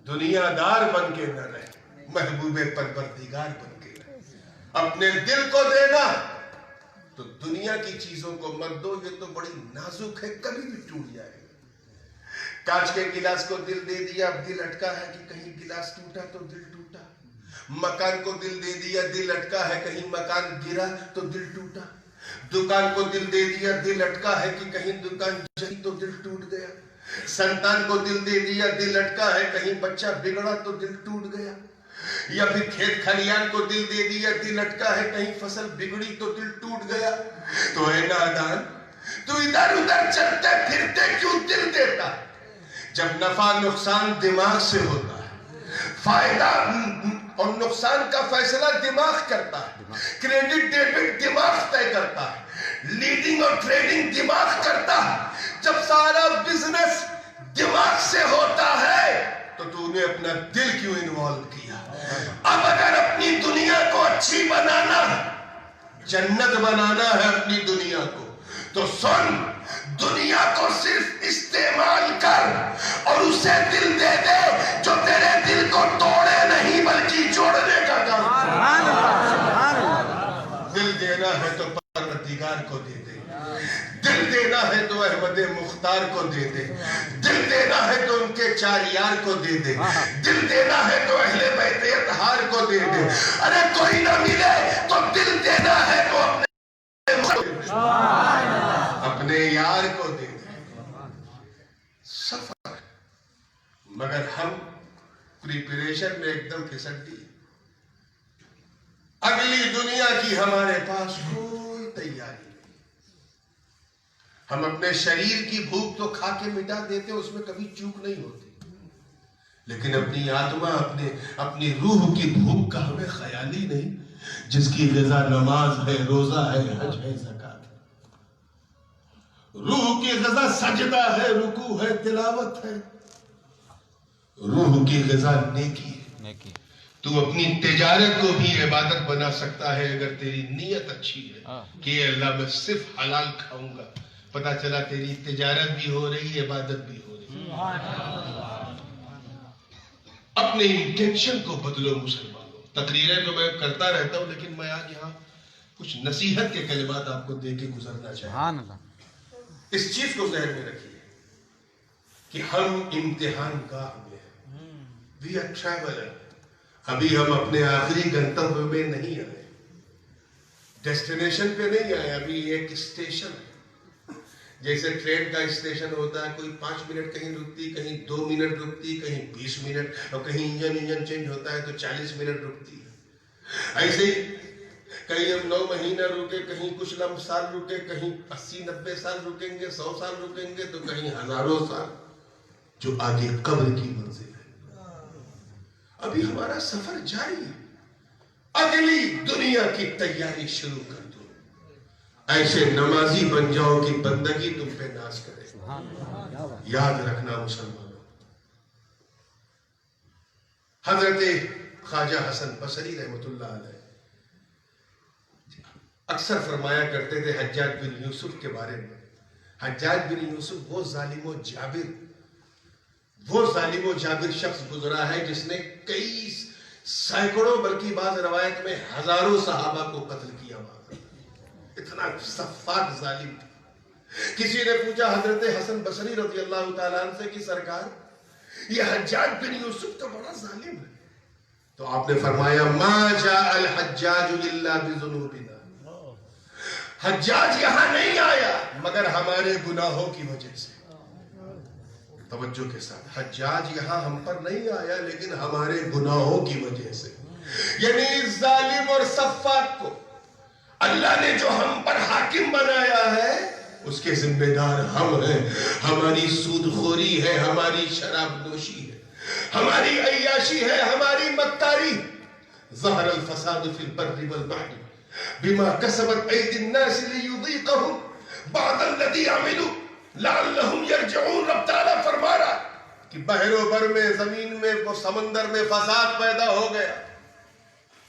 دنیا دار بن کے نہ رہے، محبوب پروردگار بن کے رہے. اپنے دل کو دینا تو دنیا کی چیزوں کو مت دو، یہ تو بڑی نازک ہے، کبھی بھی ٹوٹ جائے گا. کانچ کے گلاس کو دل دے دیا، اب دل اٹکا ہے کہ کہیں گلاس ٹوٹا تو دل ٹوٹا. مکان کو دل دے دیا، دل اٹکا ہے کہیں مکان گرا تو دل ٹوٹا. دکان کو دل دے دیا، دل اٹکا ہے کہ کہیں دکان جلی تو دل ٹوٹ گیا. سنتان کو دل دے دیا، دل اٹکا ہے کہیں بچہ بگڑا تو دل ٹوٹ گیا. یا پھر کھیت کھلیان کو دل دے دیا، دل اٹکا ہے کہیں فصل بگڑی تو دل ٹوٹ گیا. تو اے نادان، تو ادھر ادھر چلتے پھرتے کیوں دل دیتا؟ جب نفع نقصان دماغ سے ہوتا ہے، فائدہ اور نقصان کا فیصلہ دماغ کرتا ہے، کریڈٹ ڈیبٹ دماغ طے کرتا ہے، لیڈنگ اور ٹریڈنگ دماغ کرتا ہے. جب سارا بزنس دماغ سے ہوتا ہے تو تو نے اپنا دل کیوں انوالو کیا؟ اب اگر اپنی دنیا کو اچھی بنانا ہے، جنت بنانا ہے اپنی دنیا کو، تو سن، دنیا کو صرف استعمال کر اور اسے دل دے دے جو تیرے دل کو توڑے نہیں بلکہ جوڑنے کا کام کرے. دل دینا ہے تو پروردگار کو دے دے، دل دینا ہے تو احمد مختار کو دے دے، دل دینا ہے تو ان کے 4 یار کو دے دے، دل دینا ہے تو اہل بیت اطہار کو دے دے. ارے کوئی نہ ملے تو دل دینا ہے تو اپنے یار کو دے دے. سفر مگر ہم پریپریشن میں ایک دم پھسل دی. اگلی دنیا کی ہمارے پاس کوئی تیاری نہیں. ہم اپنے شریر کی بھوک تو کھا کے مٹا دیتے، اس میں کبھی چوک نہیں ہوتی، لیکن اپنی آتما، اپنی روح کی بھوک کا ہمیں خیال ہی نہیں، جس کی غذا نماز ہے، روزہ ہے، حج ہے، زکات ہے. روح کی غذا سجدہ ہے، رکوع ہے، تلاوت ہے. روح کی غذا نیکی ہے. تو اپنی تجارت کو بھی عبادت بنا سکتا ہے اگر تیری نیت اچھی ہے کہ اللہ میں صرف حلال کھاؤں گا. پتہ چلا تیری تجارت بھی ہو رہی، عبادت بھی ہو رہی. اپنے انٹینشن کو بدلو مسلمانوں. تقریریں تو میں کرتا رہتا ہوں، لیکن میں آج یہاں کچھ نصیحت کے کلمات آپ کو دے کے گزرنا چاہتا ہوں. اس چیز کو ذہن میں رکھیے کہ ہم امتحان گاہ میں ہیں. We are traveler. ابھی ہم اپنے آخری گنتویہ میں نہیں آئے، ڈیسٹینیشن پہ نہیں آئے، ابھی ایک اسٹیشن ہے. جیسے ٹرین کا اسٹیشن ہوتا ہے، کوئی 5 منٹ کہیں رکتی، کہیں 2 منٹ رکتی، کہیں 20 منٹ، اور کہیں انجن چینج ہوتا ہے تو 40 منٹ رکتی ہے. ایسے ہی کہیں ہم 9 مہینہ رکے، کہیں کچھ لمحہ سال رکے، کہیں 80-90 سال رکیں گے، 100 سال رکیں گے، تو کہیں ہزاروں سال، جو آگے قبر کی منزل ہے. ابھی ہمارا سفر جاری ہے. اگلی دنیا کی تیاری شروع کر دو. ایسے نمازی بن جاؤ کہ بندگی تم پہ ناز کرے. یاد رکھنا مسلمانوں، حضرت خواجہ حسن بصری رحمت اللہ علیہ اکثر فرمایا کرتے تھے حجاج بن یوسف کے بارے میں. حجاج بن یوسف وہ ظالم و جابر شخص گزرا ہے جس نے سینکڑوں بلکہ بعض روایت میں ہزاروں صحابہ کو قتل کیا اتنا سفاک ظالم تھا. کسی نے پوچھا حضرت حسن بصری رضی اللہ تعالیٰ عنہ سے کہ سرکار یہ حجاج بن یوسف تو بڑا ظالم ہے. تو آپ نے فرمایا ما جاء الحجاج الا بذنوبنا. حجاج یہاں نہیں آیا مگر ہمارے گناہوں کی وجہ سے. توجہ کے ساتھ, حجاج یہاں ہم پر نہیں آیا لیکن ہمارے گناہوں کی وجہ سے. یعنی ظالم اور سفاک کو اللہ نے جو ہم پر حاکم بنایا ہے اس کے ذمہ دار ہم ہیں. ہماری سود خوری ہے, ہماری شراب نوشی ہے, ہماری عیاشی ہے, ہماری مکاری. ظہر الفساد فی البر والبحر بما کسبت ایدی الناس لیذیقہم بعض الذی عملوا لعلہم یرجعون. رب تعالیٰ فرما رہا کہ بحر و بر میں, زمین میں, وہ سمندر میں فساد پیدا ہو گیا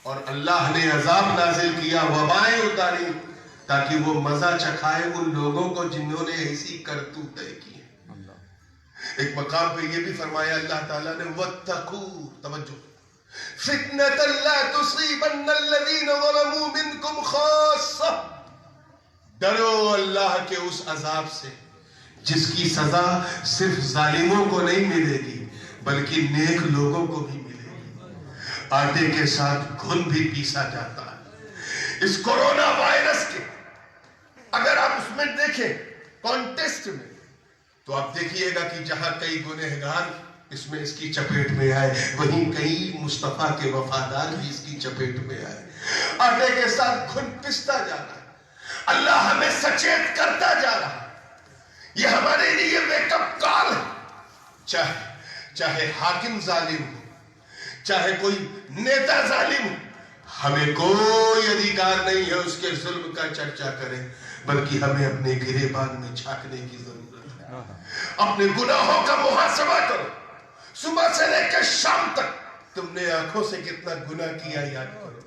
اور اللہ نے عذاب نازل کیا, وبائیں اتاری تاکہ وہ مزہ چکھائے ان لوگوں کو جنہوں نے ایسی کرتوتیں کی. ایک مقام پہ یہ بھی فرمایا اللہ تعالیٰ نے وَاتَّقُوا, توجہ, فِتْنَةً لَا تُصِيبَنَّ الَّذِينَ ظَلَمُوا مِنْكُمْ خَاصَّةً. ڈرو اللہ کے اس عذاب سے جس کی سزا صرف ظالموں کو نہیں ملے گی بلکہ نیک لوگوں کو بھی ملے گی. آٹے کے ساتھ گھن بھی پیسا جاتا ہے. اس کورونا وائرس کے اگر آپ اس میں دیکھیں کانٹیسٹ میں تو آپ دیکھیے گا کہ جہاں کئی گنہگار اس میں اس کی چپیٹ میں آئے وہیں کئی مصطفیٰ کے وفادار بھی اس کی چپیٹ میں آئے. آٹے کے ساتھ گھن پستا جا رہا ہے. اللہ ہمیں سچیت کرتا جا رہا ہے. یہ ہمارے لیے ویک اپ کال ہے. چاہے حاکم ظالم ہو, چاہے کوئی نیتا ظالم ہو, ہمیں کوئی ادھیکار نہیں ہے اس کے ظلم کا چرچا کریں بلکہ ہمیں اپنے گریبان میں جھانکنے کی ضرورت ہے. اپنے گناہوں کا محاسبہ کرو. صبح سے لے کے شام تک تم نے آنکھوں سے کتنا گناہ کیا یاد کرو,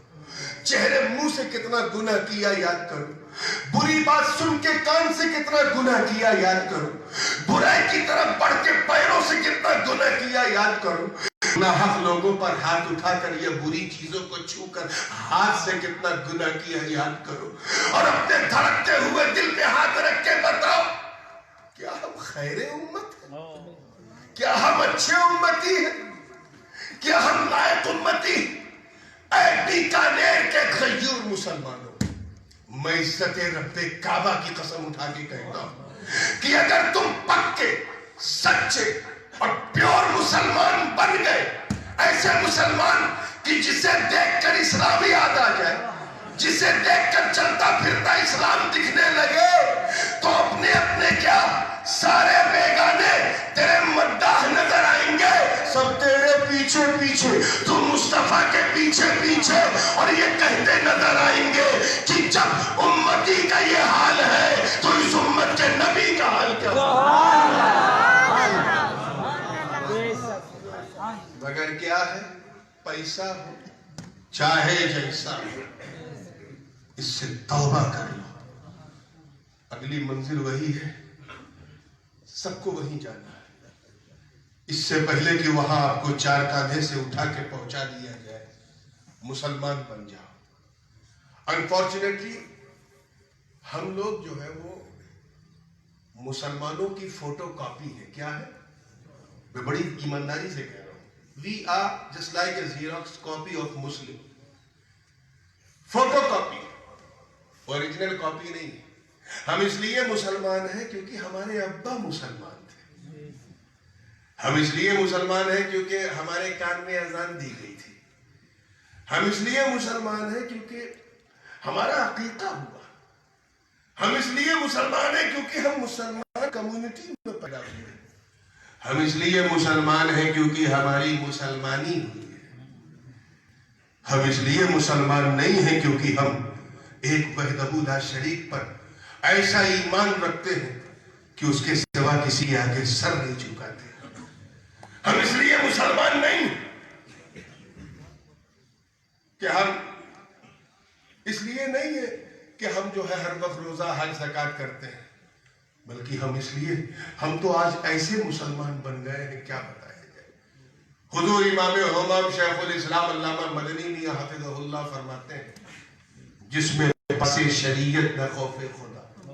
چہرے منہ سے کتنا گناہ کیا یاد کرو, بری بات سن کے کان سے کتنا گناہ کیا یاد کرو, برائی کی طرف بڑھ کے پیروں سے کتنا گناہ کیا یاد کرو, ناحق لوگوں پر ہاتھ اٹھا کر یا بری چیزوں کو چھو کر ہاتھ سے کتنا گناہ کیا یاد کرو, اور اپنے دھڑکتے ہوئے دل میں ہاتھ رکھ کے بتاؤ کیا ہم خیر امت ہیں, کیا ہم اچھے امتی ہیں, کیا ہم لائق امتی ہیں. اے بیکانیر کے غیور مسلمانوں, میں عزت رب کعبہ کی قسم اٹھا کے کہتا ہوں کہ اگر تم پکے, سچے اور پیور مسلمان بن گئے, ایسے مسلمان کہ جسے دیکھ کر اسلام یاد آ جائے, جسے دیکھ کر چلتا پھرتا اسلام دکھنے لگے, تو اپنے کیا سارے بیگانے تیرے مداح نظر آئیں گے, سب تیرے پیچھے پیچھے, تو مصطفیٰ کے پیچھے پیچھے, اور یہ کہتے نظر آئیں گے کہ جب امتی کا یہ حال ہے تو اس امت کے نبی کا حال کیا ہوگا. مگر کیا ہے, پیسہ ہو چاہے جیسا ہو, اس سے توبہ کر لو. اگلی منزل وہی ہے, سب کو وہیں جانا ہے. اس سے پہلے کہ وہاں آپ کو چار کاندھے سے اٹھا کے پہنچا دیا جائے, مسلمان بن جاؤ. انفارچونیٹلی ہم لوگ جو ہے وہ مسلمانوں کی فوٹو کاپی ہے. کیا ہے, میں بڑی ایمانداری سے کہہ رہا ہوں, we are just like a xerox copy of مسلم. فوٹو کاپی, اوریجنل کاپی نہیں. ہم اس لیے مسلمان ہیں کیونکہ ہمارے ابا مسلمان تھے, ہم اس لیے مسلمان ہیں کیونکہ ہمارے کان میں اذان دی گئی تھی, ہم اس لیے مسلمان ہیں کیونکہ ہمارا عقیدہ ہوا, ہم اس لیے مسلمان ہیں کیونکہ ہم مسلمان کمیونٹی میں پیدا ہوئے, ہم اس لیے مسلمان ہیں کیونکہ ہماری مسلمانی ہوئی ہے. ہم اس لیے مسلمان نہیں ہیں کیونکہ ہم ایک وحدہ لا شریک پر ایسا ایمان رکھتے ہیں کہ اس کے سوا کسی کے آگے سر نہیں جھکاتے. ہم اس لیے مسلمان نہیں کہ ہم اس لیے نہیں ہے کہ ہم جو ہے ہر وقت روزہ حج زکات کرتے ہیں, بلکہ ہم اس لیے, ہم تو آج ایسے مسلمان بن گئے ہیں کیا بتایا جائے. حضور امام ہمام شیخ الاسلام علامہ مدنی میاں حفظہ اللہ فرماتے ہیں جس میں پاسے شریعت نہ خوف خدا،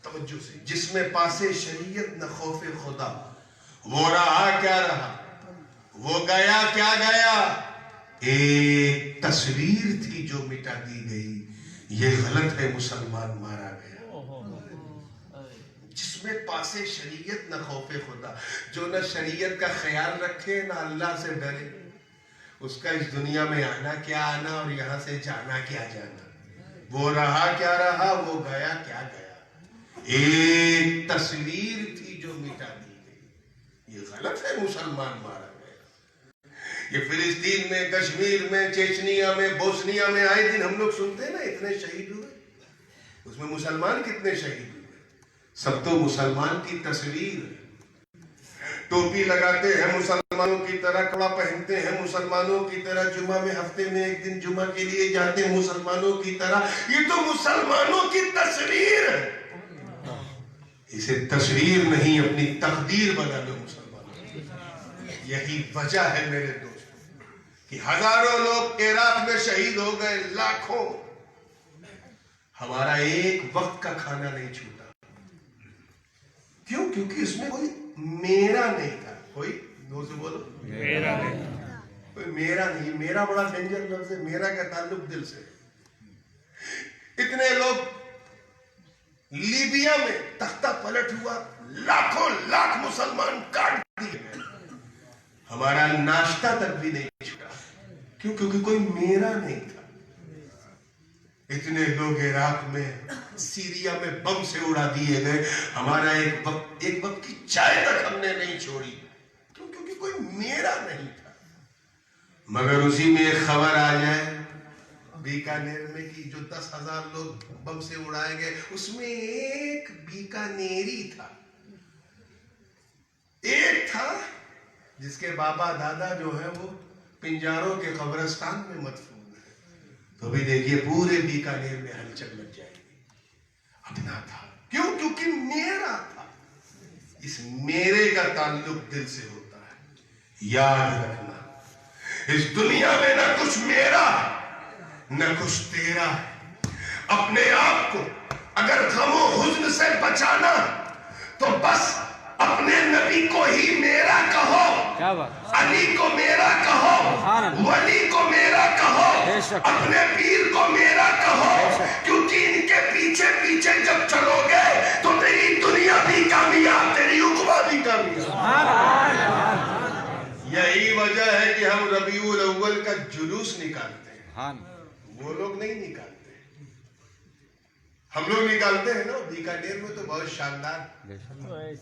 توجہ سے، جس میں پاسے شریعت نہ خوف خدا، وہ رہا کیا رہا، وہ گیا کیا گیا، ایک تصویر تھی جو مٹا دی گئی، یہ غلط ہے مسلمان مارا گیا۔ جس میں پاسے شریعت نہ خوف خدا، جو نہ شریعت کا خیال رکھے نہ اللہ سے ڈرے، اس کا اس دنیا میں آنا کیا آنا اور یہاں سے جانا کیا جانا، وہ رہا کیا رہا، وہ گیا کیا گیا، ایک تصویر تھی جو مٹا دی گئی، یہ غلط ہے مسلمان مارا گیا۔ یہ فلسطین میں، کشمیر میں، چیچنیا میں، بوسنیا میں آئے دن ہم لوگ سنتے ہیں نا اتنے شہید ہوئے، اس میں مسلمان کتنے شہید ہوئے، سب تو مسلمان کی تصویر ہے۔ ٹوپی لگاتے ہیں مسلمانوں کی طرح، کپڑا پہنتے ہیں مسلمانوں کی طرح، جمعہ میں ہفتے میں ایک دن جمعہ کے لیے جاتے ہیں مسلمانوں کی طرح، یہ تو مسلمانوں کی تصویر ہے۔ اسے تصویر نہیں اپنی تقدیر بنا لو مسلمانوں۔ یہی وجہ ہے میرے دوستوں کہ ہزاروں لوگ عراق میں شہید ہو گئے، لاکھوں، ہمارا ایک وقت کا کھانا نہیں چھوٹا۔ کیوں؟ کیونکہ اس میں کوئی میرا نہیں تھا، کوئی دو سے بولو میرا نہیں، کوئی میرا نہیں۔ میرا بڑا ڈینجر لفظ ہے، میرا کا تعلق دل سے۔ اتنے لوگ لیبیا میں تختہ پلٹ ہوا، لاکھوں لاکھ مسلمان کاٹ دیے گئے، ہمارا ناشتہ تک بھی نہیں چھوٹا۔ کیوں؟ کیونکہ کوئی میرا نہیں تھا۔ اتنے لوگ عراق میں، سیریا میں بم سے اڑا دیے گئے، ہمارا ایک وقت کی چائے تک ہم نے نہیں چھوڑی، کیونکہ کوئی میرا نہیں تھا۔ مگر اسی میں ایک خبر آ جائے بیکانیر میں کہ جو 10,000 لوگ بم سے اڑائے گئے، اس میں ایک بیکانیری تھا، ایک تھا جس کے بابا دادا جو ہے وہ پنجاروں کے قبرستان میں مدفون ہے، تو بھی دیکھیے پورے بیکانیر میں ہلچل لگ جائے گی۔ اپنا تھا، کیوں؟ کیونکہ میرا تھا۔ اس میرے کا تعلق دل سے ہوتا ہے۔ یاد رکھنا، اس دنیا میں نہ کچھ میرا نہ کچھ تیرا ہے۔ اپنے آپ کو اگر غم و حزن سے بچانا تو بس اپنے نبی کو ہی میرا کہو، علی کو میرا کہو، ولی کو میرا کہو، اپنے پیر کو میرا کہو، کیونکہ ان کے پیچھے پیچھے جب چلو گے تو تیری دنیا بھی کامیاب، تیری عقبہ بھی کامیاب۔ یہی وجہ ہے کہ ہم ربیع الاول کا جلوس نکالتے ہیں، وہ لوگ نہیں نکالتے، ہم لوگ نکالتے ہیں نا۔ بیکانیر میں تو بہت شاندار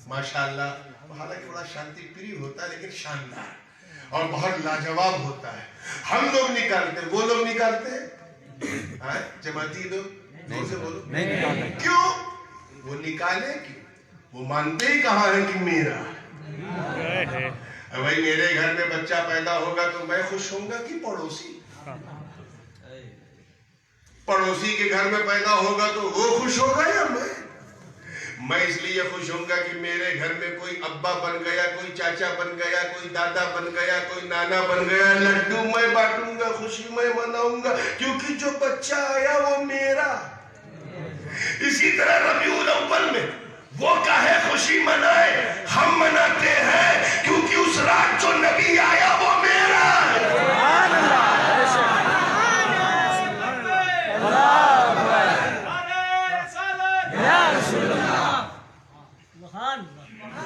ماشاءاللہ، حالانکہ بڑا شانتی پری ہوتا ہے لیکن شاندار اور بہت لاجواب ہوتا ہے۔ ہم لوگ نکالتے ہیں، وہ لوگ نکالتے ہیں، جماعتی لوگ نہیں سے بولو نہیں نکالتے۔ کیوں؟ وہ نکالے کیوں؟ وہ مانتے ہی کہاں ہے کہ میرا ہے۔ بھائی میرے گھر میں بچہ پیدا ہوگا تو میں خوش ہوں گا کہ پڑوسی؟ پڑوسی کے گھر میں پیدا ہوگا تو وہ خوش ہوگا یا میں اس لیے خوش ہوں گا کہ میرے گھر میں کوئی ابا بن گیا، کوئی چاچا بن گیا، کوئی دادا بن گیا، کوئی نانا بن گیا، لڈو میں بانٹوں گا، خوشی میں مناؤں گا، کیونکہ جو بچہ آیا وہ میرا۔ اسی طرح ربیع الاول میں وہ کہے خوشی منائے، ہم مناتے ہیں کیونکہ اس رات جو نبی آیا وہ میرا ہے۔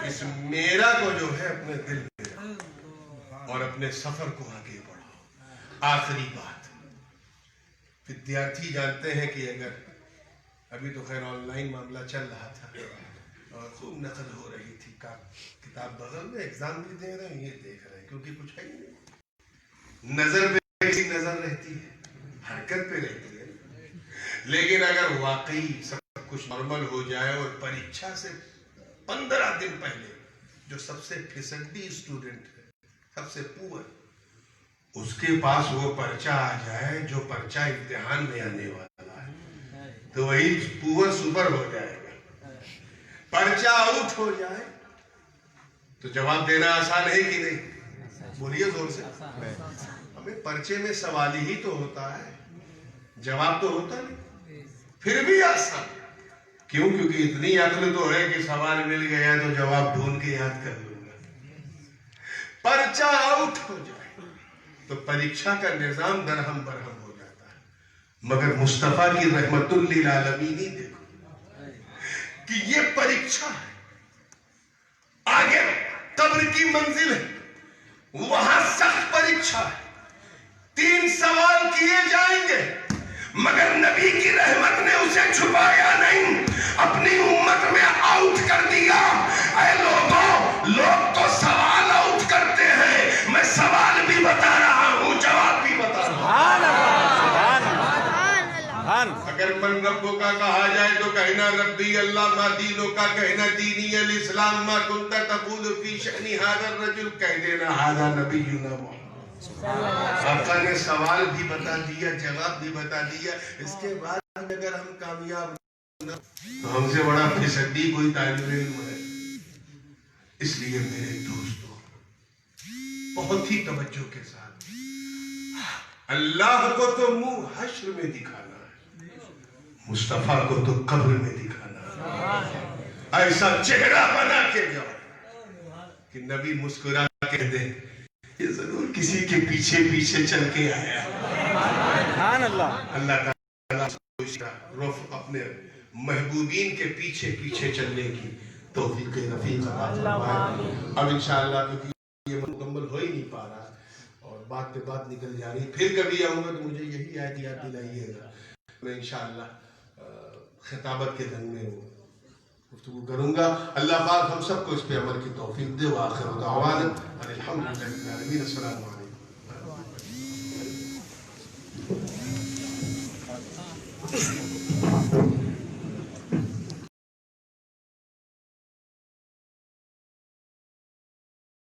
اس میرا کو جو ہے اپنے دل میں رکھو اور اپنے سفر کو آگے بڑھاؤ۔ آخری بات، ودیارتھی جانتے ہیں کہ اگر ابھی تو خیر آن لائن معاملہ چل رہا تھا اور خوب نقل ہو رہی تھی، کتاب بغل میں، ایگزام بھی دے رہے ہیں، یہ دیکھ رہے ہیں، کیونکہ کچھ ہے ہی نہیں، نظر پہ ایسی نظر رہتی ہے، حرکت پہ رہتی ہے، لیکن اگر واقعی سب کچھ نارمل ہو جائے اور پریچھا سے 15 دن پہلے جو سب سے پھسڈی اسٹوڈنٹ ہے، سب سے پور، اس کے پاس وہ پرچہ آ جائے جو پرچہ امتحان میں آنے والا ہے، تو وہی پور سپر ہو جائے گا۔ پرچہ آؤٹ ہو جائے تو جواب دینا آسان ہے کہ نہیں؟ بولیے زور سے. ہمیں پرچے میں سوال ہی تو ہوتا ہے, جواب تو ہوتا نہیں, پھر بھی آسان. کیوں؟ کیونکہ اتنی عقل تو ہے کہ سوال مل گیا تو جواب ڈھونڈ کے یاد کر لوں گا. پرچہ آؤٹ ہو جائے تو پریکشا کا نظام درہم برہم ہو جاتا ہے. مگر مصطفیٰ کی رحمت للعالمین ہی دیکھو کہ یہ پریکشا ہے, آگے قبر کی منزل ہے, وہاں سخت پریکشا ہے, 3 سوال کیے جائیں گے, مگر نبی کی رحمت نے اسے چھپایا نہیں, اپنی امت میں آؤٹ کر دیا. اے لوگوں, لوگ تو سوال آؤٹ کرتے ہیں, میں سوال بھی بتا رہا ہوں, جواب بھی بتا رہا ہوں. اگر من ربوں کا کہا جائے تو کہنا ربی اللہ, ما دینوں کا کہنا دینی الاسلام, ما کنت تقول فی شأن ھذا الرجل کہہ دینا ھذا نبینا محمد. آقا نے سوال بھی بتا دیا, جواب بھی بتا دیا. اس کے بعد اگر ہم کامیاب نہ تو ہم سے بڑا پھسڈی کوئی طالب علم ہے. اس لیے میرے دوستوں, بہت ہی توجہ کے ساتھ, اللہ کو تو منہ حشر میں دکھانا ہے, مصطفیٰ کو تو قبر میں دکھانا ہے. ایسا چہرہ بنا کے جاؤ کہ نبی مسکرا کے دے یہ ضرور کسی کے پیچھے پیچھے چل کے آیا. اللہ تعالیٰ اپنے محبوبین کے پیچھے پیچھے چلنے کی توفیق رفیق عطا فرمائے. اب انشاءاللہ کیونکہ یہ مکمل ہو ہی نہیں پا رہا اور بات پہ بات نکل جا رہی, پھر کبھی آؤں گا تو مجھے یہی آیت یاد دلائیے گا. میں انشاءاللہ خطابت کے دن میں گفتگو کروں گا. اللہ پاک ہم سب کو اس پہ عمل کی توفیق دے. وآخر دعوانا الحمدللہ رب العالمین. السلام علیکم.